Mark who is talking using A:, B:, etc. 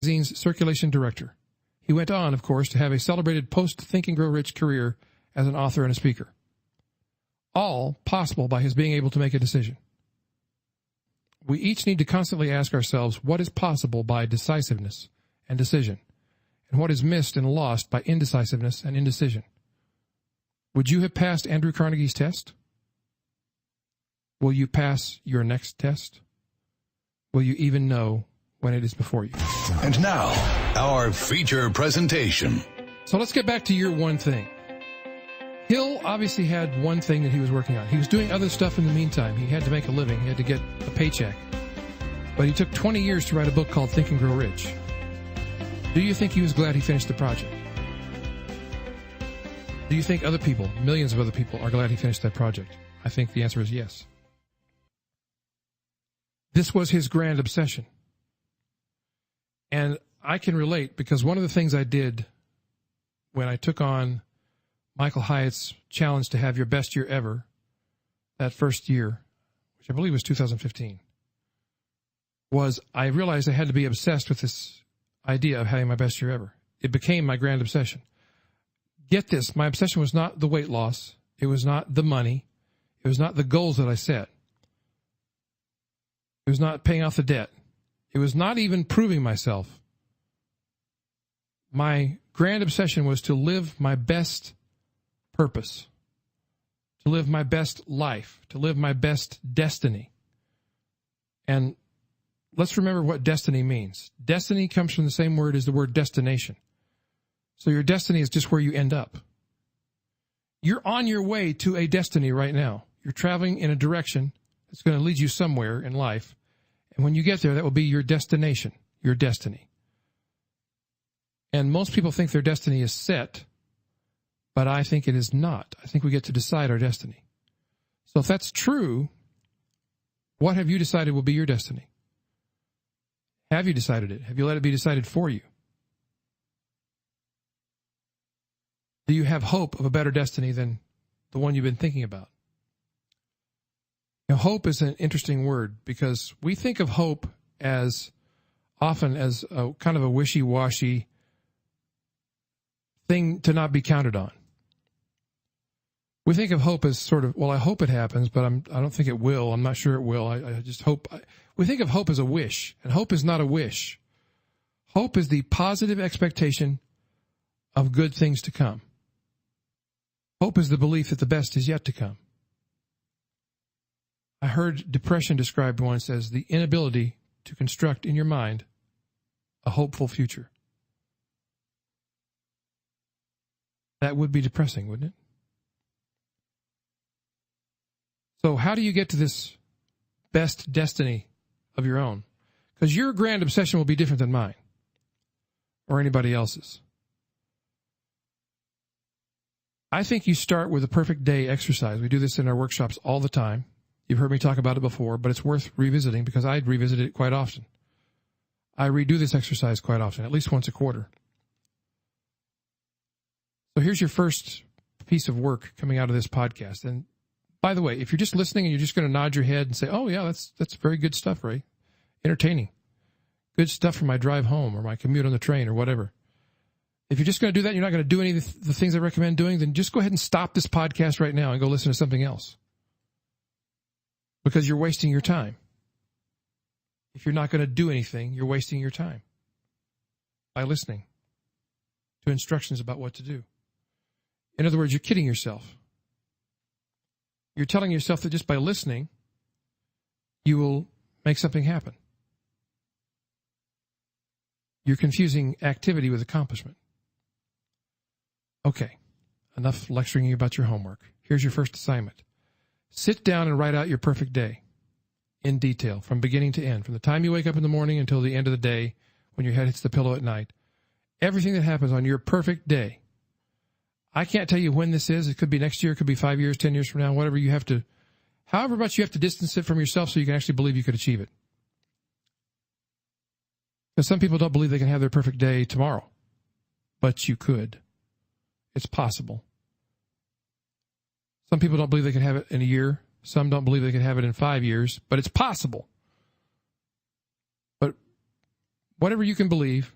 A: magazine's circulation director. He went on, of course, to have a celebrated post-Think and Grow Rich career as an author and a speaker. All possible by his being able to make a decision. We each need to constantly ask ourselves what is possible by decisiveness and decision, and what is missed and lost by indecisiveness and indecision. Would you have passed Andrew Carnegie's test? Will you pass your next test? Will you even know when it is before you?
B: And now, our feature presentation.
A: So let's get back to your one thing. Hill obviously had one thing that he was working on. He was doing other stuff in the meantime. He had to make a living. He had to get a paycheck. But he took 20 years to write a book called Think and Grow Rich. Do you think he was glad he finished the project? Do you think other people, millions of other people, are glad he finished that project? I think the answer is yes. This was his grand obsession. And I can relate because one of the things I did when I took on Michael Hyatt's challenge to have your best year ever, that first year, which I believe was 2015, was I realized I had to be obsessed with this idea of having my best year ever. It became my grand obsession. Get this, my obsession was not the weight loss. It was not the money. It was not the goals that I set. It was not paying off the debt. It was not even proving myself. My grand obsession was to live my best purpose, to live my best life, to live my best destiny. And let's remember what destiny means. Destiny comes from the same word as the word destination. So your destiny is just where you end up. You're on your way to a destiny right now. You're traveling in a direction that's going to lead you somewhere in life. And when you get there, that will be your destination, your destiny. And most people think their destiny is set, but I think it is not. I think we get to decide our destiny. So if that's true, what have you decided will be your destiny? Have you decided it? Have you let it be decided for you? Do you have hope of a better destiny than the one you've been thinking about? Now, hope is an interesting word because we think of hope as often as a kind of a wishy-washy thing to not be counted on. We think of hope as sort of, well, I hope it happens, but I don't think it will. I'm not sure it will. I just hope. We think of hope as a wish, and hope is not a wish. Hope is the positive expectation of good things to come. Hope is the belief that the best is yet to come. I heard depression described once as the inability to construct in your mind a hopeful future. That would be depressing, wouldn't it? So how do you get to this best destiny of your own? Because your grand obsession will be different than mine or anybody else's. I think you start with a perfect day exercise. We do this in our workshops all the time. You've heard me talk about it before, but it's worth revisiting because I revisit it quite often. I redo this exercise quite often, at least once a quarter. So here's your first piece of work coming out of this podcast. And by the way, if you're just listening and you're just going to nod your head and say, oh, yeah, that's very good stuff, Ray. Entertaining. Good stuff for my drive home or my commute on the train or whatever. If you're just going to do that, you're not going to do any of the things I recommend doing, then just go ahead and stop this podcast right now and go listen to something else. Because you're wasting your time. If you're not going to do anything, you're wasting your time by listening to instructions about what to do. In other words, you're kidding yourself. You're telling yourself that just by listening, you will make something happen. You're confusing activity with accomplishment. Okay, enough lecturing you about your homework. Here's your first assignment. Sit down and write out your perfect day in detail from beginning to end, from the time you wake up in the morning until the end of the day when your head hits the pillow at night. Everything that happens on your perfect day. I can't tell you when this is. It could be next year. It could be 5 years, 10 years from now, whatever you have to, however much you have to distance it from yourself so you can actually believe you could achieve it. Because some people don't believe they can have their perfect day tomorrow, but you could. It's possible. Some people don't believe they can have it in a year. Some don't believe they can have it in 5 years, but it's possible. But whatever you can believe,